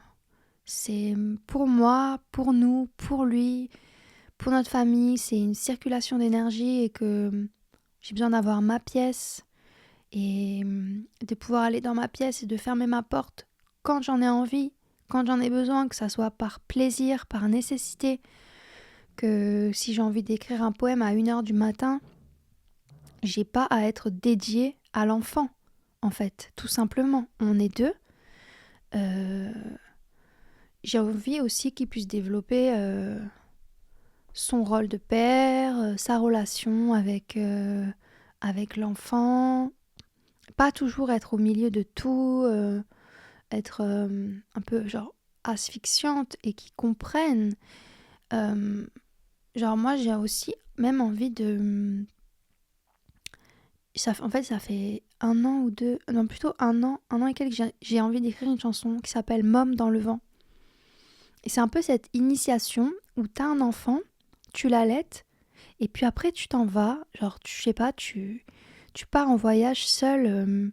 c'est pour moi, pour nous, pour lui, pour notre famille, c'est une circulation d'énergie et que j'ai besoin d'avoir ma pièce et de pouvoir aller dans ma pièce et de fermer ma porte quand j'en ai envie, quand j'en ai besoin, que ça soit par plaisir, par nécessité, que si j'ai envie d'écrire un poème à 1h du matin, j'ai pas à être dédiée à l'enfant, en fait, tout simplement. On est deux. Euh, j'ai envie aussi qu'il puisse développer son rôle de père, sa relation avec l'enfant, pas toujours être au milieu de tout, être un peu genre asphyxiante et qui comprenne. Euh, genre moi j'ai aussi même envie de... En fait ça fait 1 an ou 2, non plutôt 1 an et quelques, j'ai envie d'écrire une chanson qui s'appelle Môme dans le vent. Et c'est un peu cette initiation où t'as un enfant, tu l'allaites, et puis après tu t'en vas, genre je sais pas, tu pars en voyage seul,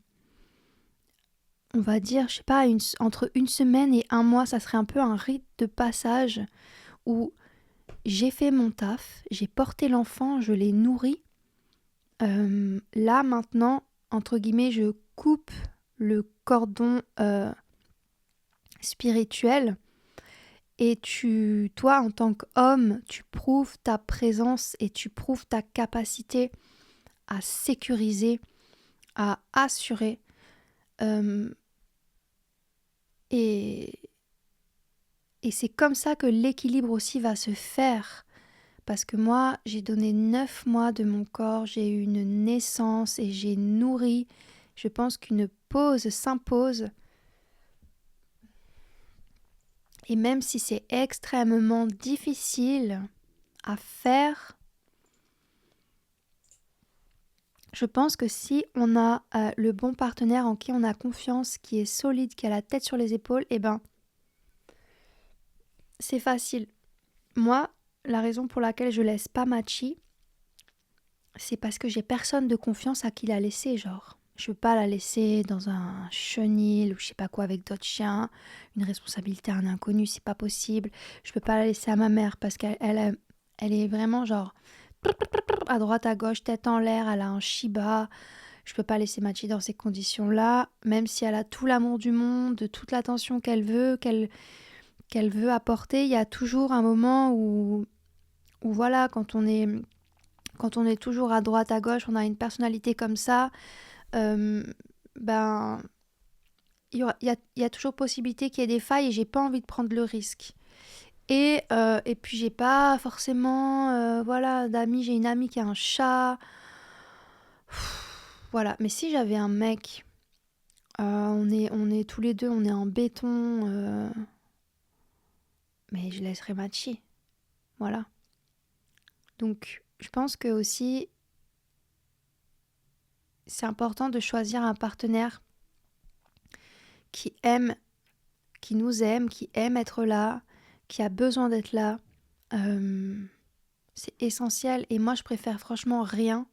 on va dire, je sais pas, entre 1 semaine et 1 mois, ça serait un peu un rite de passage où j'ai fait mon taf, j'ai porté l'enfant, je l'ai nourri. Là maintenant, entre guillemets, je coupe le cordon spirituel et toi en tant qu'homme, tu prouves ta présence et tu prouves ta capacité à sécuriser, à assurer. Euh, et, et c'est comme ça que l'équilibre aussi va se faire. Parce que moi, j'ai donné 9 mois de mon corps, j'ai eu une naissance et j'ai nourri. Je pense qu'une pause s'impose. Et même si c'est extrêmement difficile à faire, je pense que si on a le bon partenaire en qui on a confiance, qui est solide, qui a la tête sur les épaules, eh ben, c'est facile. Moi, la raison pour laquelle je laisse pas Machi, c'est parce que j'ai personne de confiance à qui la laisser, genre. Je veux pas la laisser dans un chenil ou je sais pas quoi avec d'autres chiens, une responsabilité à un inconnu, c'est pas possible. Je peux pas la laisser à ma mère parce qu'elle est vraiment genre à droite à gauche, tête en l'air, elle a un Shiba. Je peux pas laisser Machi dans ces conditions-là, même si elle a tout l'amour du monde, toute l'attention qu'elle veut apporter, il y a toujours un moment où voilà, quand on est toujours à droite, à gauche, on a une personnalité comme ça, euh, ben, il y a toujours possibilité qu'il y ait des failles et j'ai pas envie de prendre le risque. Et puis j'ai pas forcément, voilà, d'amis, j'ai une amie qui a un chat, voilà. Mais si j'avais un mec, on est tous les deux, on est en béton, mais je laisserais Machi, voilà. Donc je pense que aussi c'est important de choisir un partenaire qui aime, qui nous aime, qui aime être là, qui a besoin d'être là. Euh, c'est essentiel et moi je préfère franchement rien.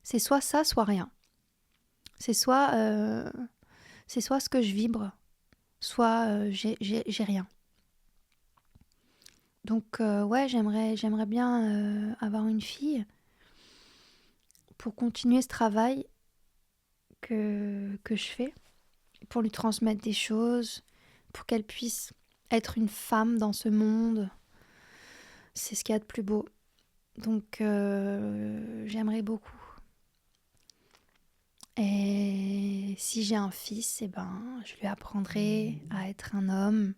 C'est soit ça, soit rien. C'est soit, euh, c'est soit ce que je vibre, soit j'ai rien. Donc ouais, j'aimerais bien avoir une fille pour continuer ce travail que je fais. pour lui transmettre des choses, pour qu'elle puisse être une femme dans ce monde. C'est ce qu'il y a de plus beau. Donc j'aimerais beaucoup. Et si j'ai un fils, je lui apprendrai à être un homme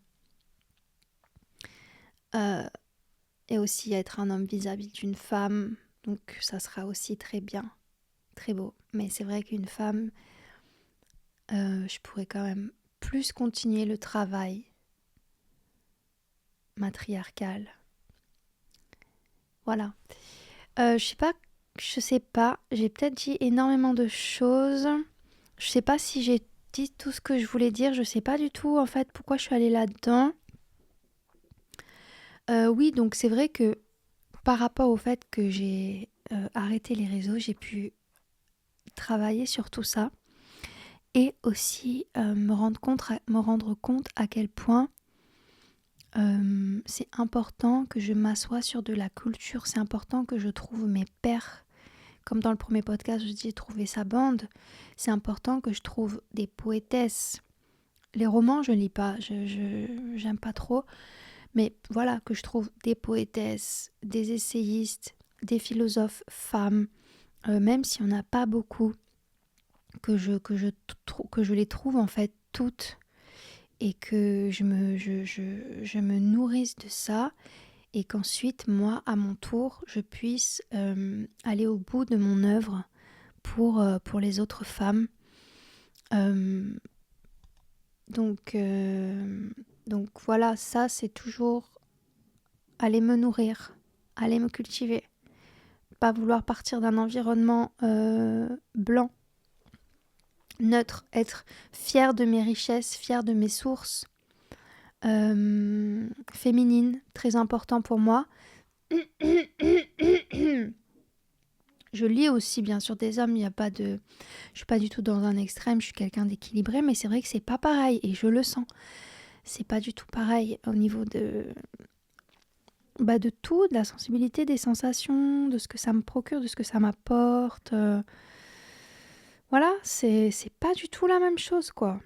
et aussi à être un homme vis-à-vis d'une femme. Donc ça sera aussi très bien, très beau. Mais c'est vrai qu'une femme, je pourrais quand même plus continuer le travail matriarcal. Voilà. Je sais pas, j'ai peut-être dit énormément de choses. Je sais pas si j'ai dit tout ce que je voulais dire. Je sais pas du tout en fait pourquoi je suis allée là-dedans. Oui, donc c'est vrai que par rapport au fait que j'ai arrêté les réseaux, j'ai pu travailler sur tout ça et aussi me rendre compte à quel point c'est important que je m'assoie sur de la culture, c'est important que je trouve mes pairs. Comme dans le premier podcast, je dis trouver sa bande. C'est important que je trouve des poétesses. Les romans, je lis pas, j'aime pas trop. Mais voilà, que je trouve des poétesses, des essayistes, des philosophes femmes, même s'il n'y en a pas beaucoup, que je les trouve en fait toutes et que je me nourrisse de ça et qu'ensuite, moi, à mon tour, je puisse aller au bout de mon œuvre pour les autres femmes. Euh, donc voilà, ça c'est toujours aller me nourrir, aller me cultiver. Pas vouloir partir d'un environnement blanc, neutre, être fière de mes richesses, fière de mes sources. Féminine, très important pour moi. Je lis aussi bien sûr des hommes, il y a pas de... Je suis pas du tout dans un extrême, je suis quelqu'un d'équilibré, mais c'est vrai que c'est pas pareil et je le sens. C'est pas du tout pareil au niveau de tout, de la sensibilité, des sensations, de ce que ça me procure, de ce que ça m'apporte. Voilà, c'est pas du tout la même chose, quoi.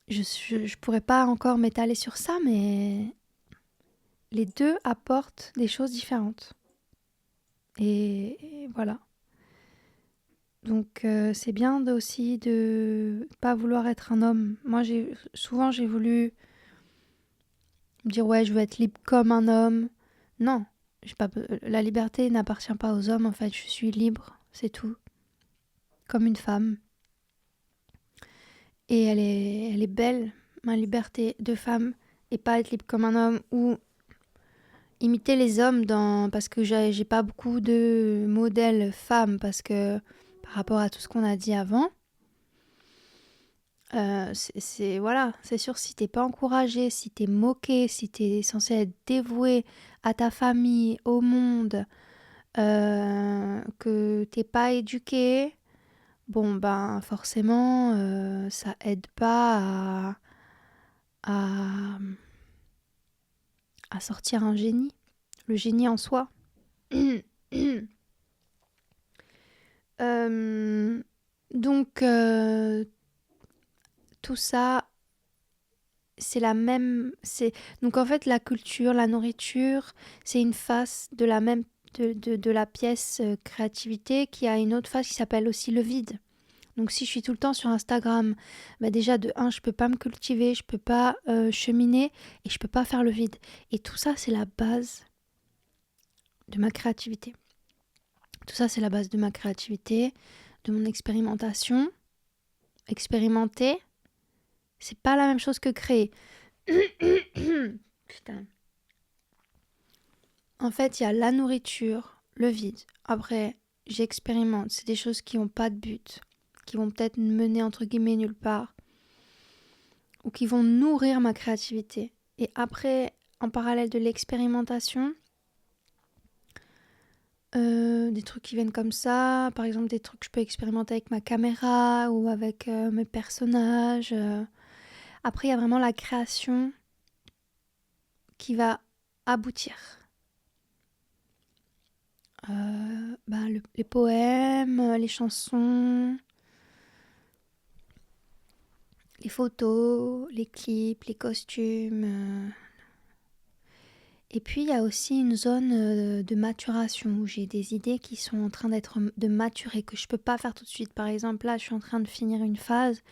Je pourrais pas encore m'étaler sur ça, mais les deux apportent des choses différentes. Et voilà. Donc c'est bien aussi de pas vouloir être un homme. Moi, souvent j'ai voulu me dire ouais, je veux être libre comme un homme. Non, la liberté n'appartient pas aux hommes. En fait, je suis libre, c'est tout, comme une femme. Et elle est belle, ma liberté de femme, et pas être libre comme un homme ou imiter les hommes parce que j'ai pas beaucoup de modèles femmes parce que par rapport à tout ce qu'on a dit avant. Voilà, c'est sûr, si t'es pas encouragé, si t'es moqué, si t'es censé être dévoué à ta famille, au monde, que t'es pas éduqué, bon ben forcément ça aide pas à, à sortir un génie, le génie en soi. Donc tout ça c'est la même. Donc en fait, la culture, la nourriture, c'est une face de la même de la pièce créativité qui a une autre face qui s'appelle aussi le vide. Donc si je suis tout le temps sur Instagram, bah déjà de un, je peux pas me cultiver, je peux pas cheminer et je peux pas faire le vide. Et tout ça, c'est la base de ma créativité. Tout ça, c'est la base de ma créativité, de mon expérimentation. Expérimenter, c'est pas la même chose que créer. Putain. En fait, il y a la nourriture, le vide. Après, j'expérimente. C'est des choses qui n'ont pas de but, qui vont peut-être mener entre guillemets nulle part, ou qui vont nourrir ma créativité. Et après, en parallèle de l'expérimentation, des trucs qui viennent comme ça, par exemple des trucs que je peux expérimenter avec ma caméra ou avec mes personnages. Après, il y a vraiment la création qui va aboutir. Les poèmes, les chansons, les photos, les clips, les costumes. Et puis il y a aussi une zone de maturation où j'ai des idées qui sont en train de maturer, que je peux pas faire tout de suite. Par exemple, là, je suis en train de finir une phase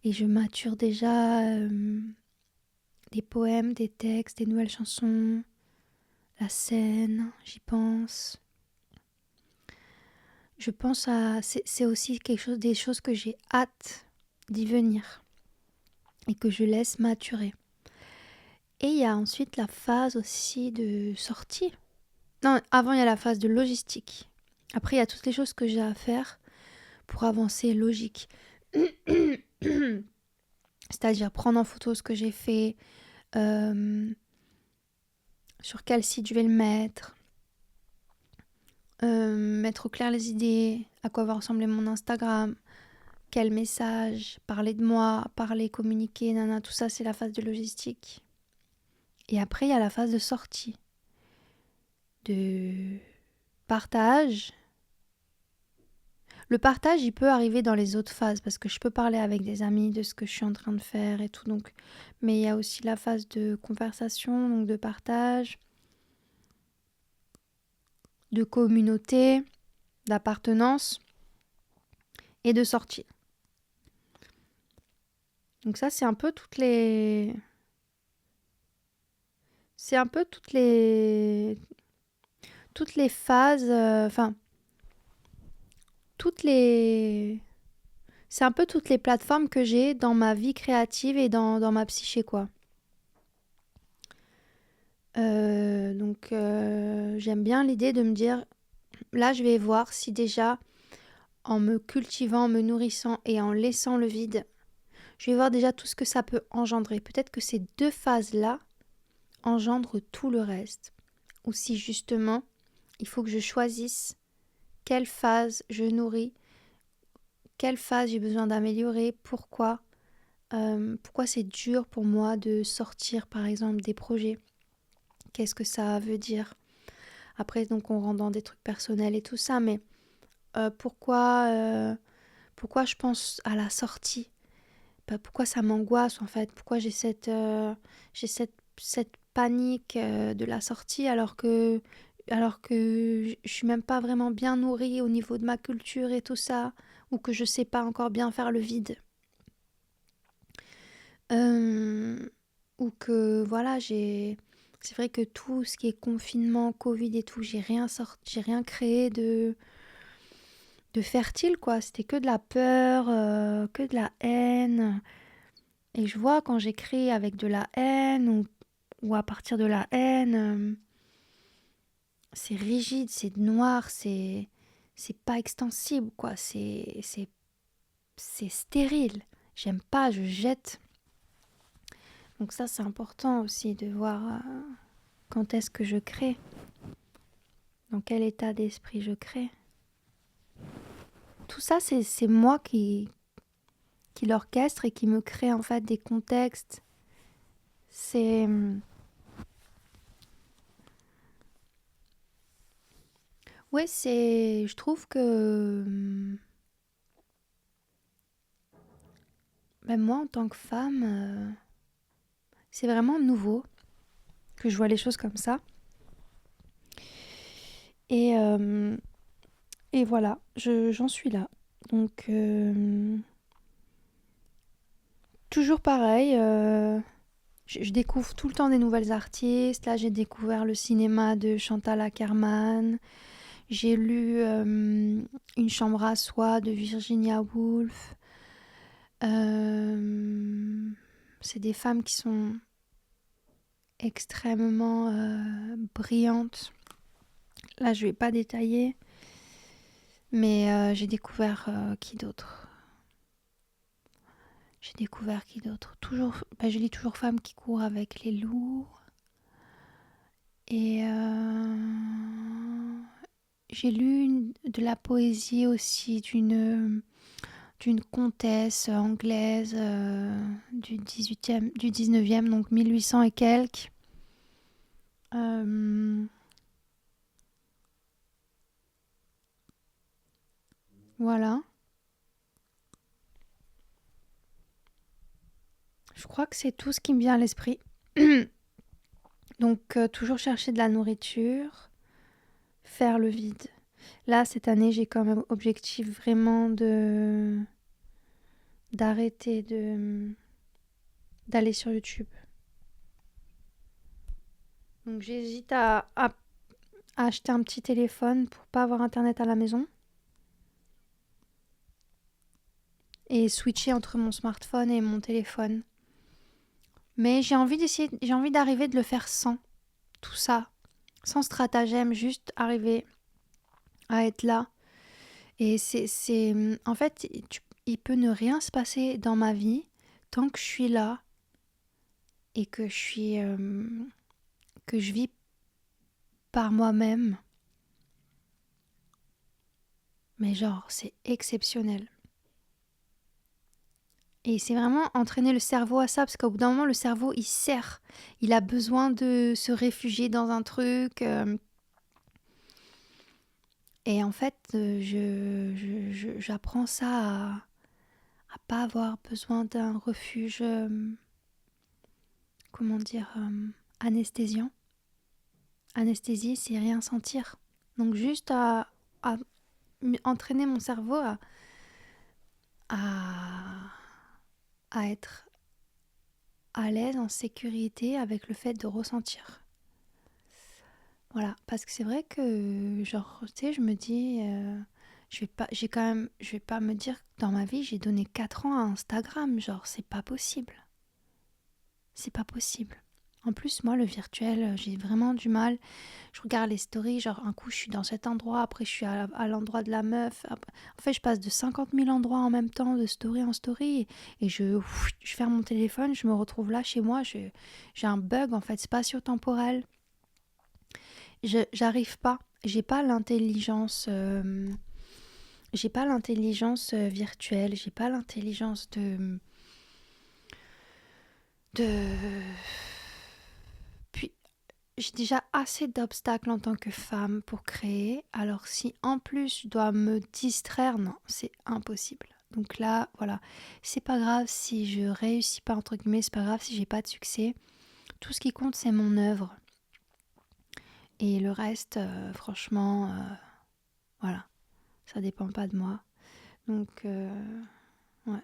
et je mature déjà des poèmes, des textes, des nouvelles chansons, la scène, j'y pense. Je pense à... C'est aussi des choses que j'ai hâte d'y venir et que je laisse maturer. Et il y a ensuite la phase aussi de sortie. Non, avant il y a la phase de logistique. Après il y a toutes les choses que j'ai à faire pour avancer logique. C'est-à-dire prendre en photo ce que j'ai fait, sur quel site je vais le mettre, mettre au clair les idées, à quoi va ressembler mon Instagram, quel message, parler de moi, parler, communiquer, nana, tout ça c'est la phase de logistique. Et après il y a la phase de sortie, de partage. Le partage, il peut arriver dans les autres phases parce que je peux parler avec des amis de ce que je suis en train de faire et tout. Donc, mais il y a aussi la phase de conversation, donc de partage, de communauté, d'appartenance et de sortie. Donc ça, c'est un peu toutes les phases, toutes les, c'est un peu toutes les plateformes que j'ai dans ma vie créative et dans ma psyché, quoi. J'aime bien l'idée de me dire, là je vais voir si déjà en me cultivant, en me nourrissant et en laissant le vide, je vais voir déjà tout ce que ça peut engendrer. Peut-être que ces deux phases-là engendrent tout le reste. Ou si justement, il faut que je choisisse quelle phase je nourris, quelle phase j'ai besoin d'améliorer, pourquoi c'est dur pour moi de sortir par exemple des projets, qu'est-ce que ça veut dire. Après donc on rentre dans des trucs personnels et tout ça, mais pourquoi je pense à la sortie, pourquoi ça m'angoisse en fait, pourquoi j'ai cette panique de la sortie alors que je suis même pas vraiment bien nourrie au niveau de ma culture et tout ça, ou que je sais pas encore bien faire le vide. Euh, ou que voilà, c'est vrai que tout ce qui est confinement, Covid et tout, j'ai rien créé de fertile, quoi. C'était que de la peur, que de la haine. Et je vois quand j'écris avec de la haine ou à partir de la haine, c'est rigide, c'est noir, c'est pas extensible, quoi. C'est stérile. J'aime pas, je jette. Donc ça, c'est important aussi de voir quand est-ce que je crée, dans quel état d'esprit je crée. Tout ça, c'est moi qui l'orchestre et qui me crée en fait des contextes. C'est... Ouais, c'est... Je trouve que... Même moi, en tant que femme, c'est vraiment nouveau que je vois les choses comme ça. Et, euh, et voilà, j'en suis là. Donc, toujours pareil, je découvre tout le temps des nouvelles artistes. Là, j'ai découvert le cinéma de Chantal Akerman. J'ai lu Une chambre à soi de Virginia Woolf. C'est des femmes qui sont extrêmement brillantes. Là, je vais pas détailler, mais j'ai découvert qui d'autre. J'ai découvert qui d'autre. Toujours, je lis toujours Femmes qui courent avec les loups. Et j'ai lu de la poésie aussi d'une comtesse anglaise du 18e, du 19e, donc 1800 et quelques. Voilà. je crois que c'est tout ce qui me vient à l'esprit. Donc, toujours chercher de la nourriture, faire le vide. Là, cette année, j'ai quand même objectif vraiment d'arrêter d'aller sur YouTube. Donc, j'hésite à acheter un petit téléphone pour pas avoir internet à la maison et switcher entre mon smartphone et mon téléphone. Mais j'ai envie d'arriver de le faire sans tout ça, sans stratagème, juste arriver à être là. Et en fait, il peut ne rien se passer dans ma vie tant que je suis là et que je vis par moi-même. Mais genre, c'est exceptionnel. Et c'est vraiment entraîner le cerveau à ça, parce qu'au bout d'un moment, le cerveau, il sert. Il a besoin de se réfugier dans un truc. Et en fait, j'apprends ça à pas avoir besoin d'un refuge, comment dire, anesthésiant. Anesthésie, c'est rien sentir. Donc juste à entraîner mon cerveau à, à être à l'aise, en sécurité avec le fait de ressentir. Voilà, parce que c'est vrai que, genre, tu sais, je me dis, je vais pas me dire que dans ma vie, j'ai donné 4 ans à Instagram. Genre, c'est pas possible. C'est pas possible. En plus, moi, le virtuel, j'ai vraiment du mal. Je regarde les stories, genre, un coup, je suis dans cet endroit, après, je suis à l'endroit de la meuf. En fait, je passe de 50 000 endroits en même temps, de story en story, et je ferme mon téléphone, je me retrouve là, chez moi, j'ai un bug, en fait, spatio-temporel. J'arrive pas. J'ai pas l'intelligence virtuelle. J'ai pas l'intelligence de. Puis j'ai déjà assez d'obstacles en tant que femme pour créer. Alors si en plus je dois me distraire, non, c'est impossible. Donc là, voilà, c'est pas grave si je réussis pas entre guillemets, c'est pas grave si j'ai pas de succès. Tout ce qui compte, c'est mon œuvre. Et le reste, franchement, voilà. Ça dépend pas de moi. Donc, ouais.